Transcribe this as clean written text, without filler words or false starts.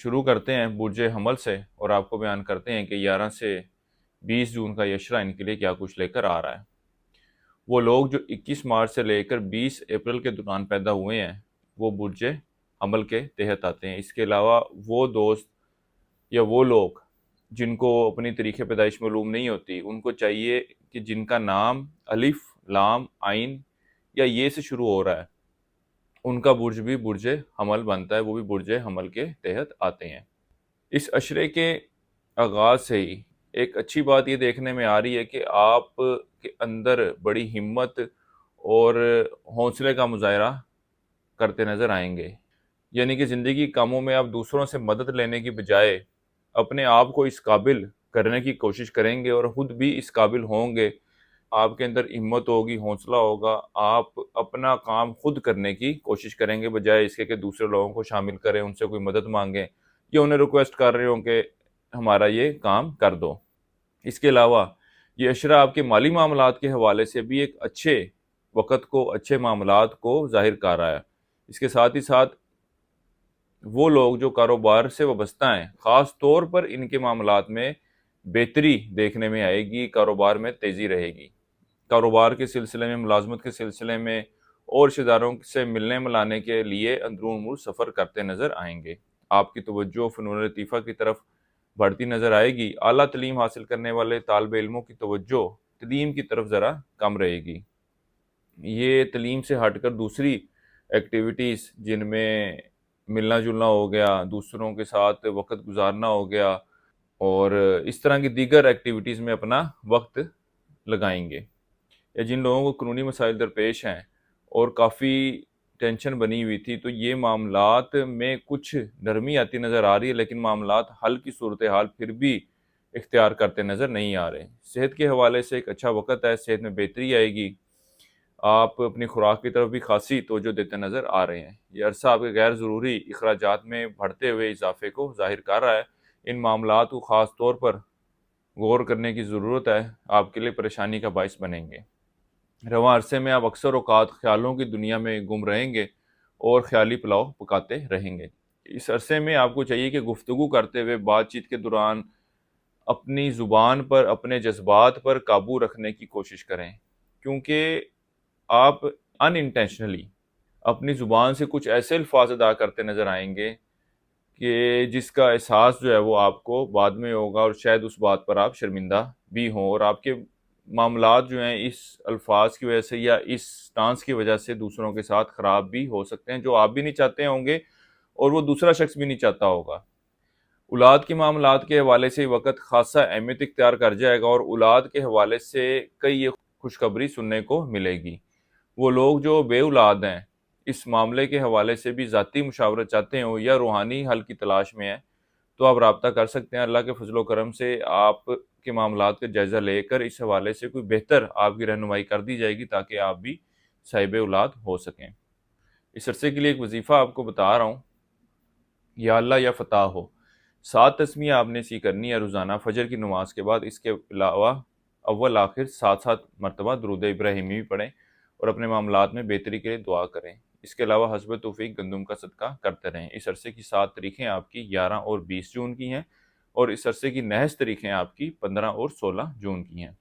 شروع کرتے ہیں برج حمل سے اور آپ کو بیان کرتے ہیں کہ 11 سے 20 جون کا یہ اشرہ ان کے لیے کیا کچھ لے کر آ رہا ہے۔ وہ لوگ جو 21 مارچ سے لے کر 20 اپریل کے دوران پیدا ہوئے ہیں وہ برج حمل کے تحت آتے ہیں۔ اس کے علاوہ وہ دوست یا وہ لوگ جن کو اپنی تاریخ پیدائش معلوم نہیں ہوتی، ان کو چاہیے کہ جن کا نام الف، لام، عین یا یہ سے شروع ہو رہا ہے، ان کا برج بھی برج حمل بنتا ہے، وہ بھی برج حمل کے تحت آتے ہیں۔ اس عشرے کے آغاز سے ہی ایک اچھی بات یہ دیکھنے میں آ رہی ہے کہ آپ کے اندر بڑی ہمت اور حوصلے کا مظاہرہ کرتے نظر آئیں گے، یعنی کہ زندگی کے کاموں میں آپ دوسروں سے مدد لینے کی بجائے اپنے آپ کو اس قابل کرنے کی کوشش کریں گے اور خود بھی اس قابل ہوں گے۔ آپ کے اندر ہمت ہوگی، حوصلہ ہوگا، آپ اپنا کام خود کرنے کی کوشش کریں گے بجائے اس کے کہ دوسرے لوگوں کو شامل کریں، ان سے کوئی مدد مانگیں یا انہیں ریکویسٹ کر رہے ہوں کہ ہمارا یہ کام کر دو۔ اس کے علاوہ یہ عشرہ آپ کے مالی معاملات کے حوالے سے بھی ایک اچھے وقت کو، اچھے معاملات کو ظاہر کر رہا ہے۔ اس کے ساتھ ہی ساتھ وہ لوگ جو کاروبار سے وابستہ ہیں، خاص طور پر ان کے معاملات میں بہتری دیکھنے میں آئے گی، کاروبار میں تیزی رہے گی۔ کاروبار کے سلسلے میں، ملازمت کے سلسلے میں اور رشتہ داروں سے ملنے ملانے کے لیے اندرون ملک سفر کرتے نظر آئیں گے۔ آپ کی توجہ فنون لطیفہ کی طرف بڑھتی نظر آئے گی۔ اعلیٰ تعلیم حاصل کرنے والے طالب علموں کی توجہ تعلیم کی طرف ذرا کم رہے گی۔ یہ تعلیم سے ہٹ کر دوسری ایکٹیویٹیز جن میں ملنا جلنا ہو گیا، دوسروں کے ساتھ وقت گزارنا ہو گیا اور اس طرح کی دیگر ایکٹیویٹیز میں اپنا وقت لگائیں گے، یا جن لوگوں کو قانونی مسائل درپیش ہیں اور کافی ٹینشن بنی ہوئی تھی، تو یہ معاملات میں کچھ نرمی آتی نظر آ رہی ہے، لیکن معاملات حل کی صورتحال پھر بھی اختیار کرتے نظر نہیں آ رہے۔ صحت کے حوالے سے ایک اچھا وقت ہے، صحت میں بہتری آئے گی، آپ اپنی خوراک کی طرف بھی خاصی توجہ دیتے نظر آ رہے ہیں۔ یہ عرصہ آپ کے غیر ضروری اخراجات میں بڑھتے ہوئے اضافے کو ظاہر کر رہا ہے۔ ان معاملات کو خاص طور پر غور کرنے کی ضرورت ہے، آپ کے لیے پریشانی کا باعث بنیں گے۔ رواں عرصے میں آپ اکثر اوقات خیالوں کی دنیا میں گم رہیں گے اور خیالی پلاؤ پکاتے رہیں گے۔ اس عرصے میں آپ کو چاہیے کہ گفتگو کرتے ہوئے بات چیت کے دوران اپنی زبان پر، اپنے جذبات پر قابو رکھنے کی کوشش کریں، کیونکہ آپ ان انٹینشنلی اپنی زبان سے کچھ ایسے الفاظ ادا کرتے نظر آئیں گے کہ جس کا احساس جو ہے وہ آپ کو بعد میں ہوگا اور شاید اس بات پر آپ شرمندہ بھی ہوں، اور آپ کے معاملات جو ہیں اس الفاظ کی وجہ سے یا اس سٹانس کی وجہ سے دوسروں کے ساتھ خراب بھی ہو سکتے ہیں، جو آپ بھی نہیں چاہتے ہوں گے اور وہ دوسرا شخص بھی نہیں چاہتا ہوگا۔ اولاد کے معاملات کے حوالے سے وقت خاصا اہمیت اختیار کر جائے گا اور اولاد کے حوالے سے کئی خوشخبری سننے کو ملے گی۔ وہ لوگ جو بے اولاد ہیں، اس معاملے کے حوالے سے بھی ذاتی مشاورت چاہتے ہوں یا روحانی حل کی تلاش میں ہیں، تو آپ رابطہ کر سکتے ہیں۔ اللہ کے فضل و کرم سے آپ کے معاملات کا جائزہ لے کر اس حوالے سے کوئی بہتر آپ کی رہنمائی کر دی جائے گی تاکہ آپ بھی صاحب اولاد ہو سکیں۔ اس عرصے کے لیے ایک وظیفہ آپ کو بتا رہا ہوں، یا اللہ یا فتح ہو۔ 7 تسمیہ آپ نے اسی کرنی ہے روزانہ فجر کی نماز کے بعد۔ اس کے علاوہ اول آخر 7 مرتبہ درود ابراہیمی بھی پڑھیں اور اپنے معاملات میں بہتری کے لیے دعا کریں۔ اس کے علاوہ حسب توفیق گندم کا صدقہ کرتے رہیں۔ اس عرصے کی 7 تاریخیں آپ کی 11 اور 20 جون کی ہیں، اور اس عرصے کی نحس تاریخیں آپ کی 15 اور 16 جون کی ہیں۔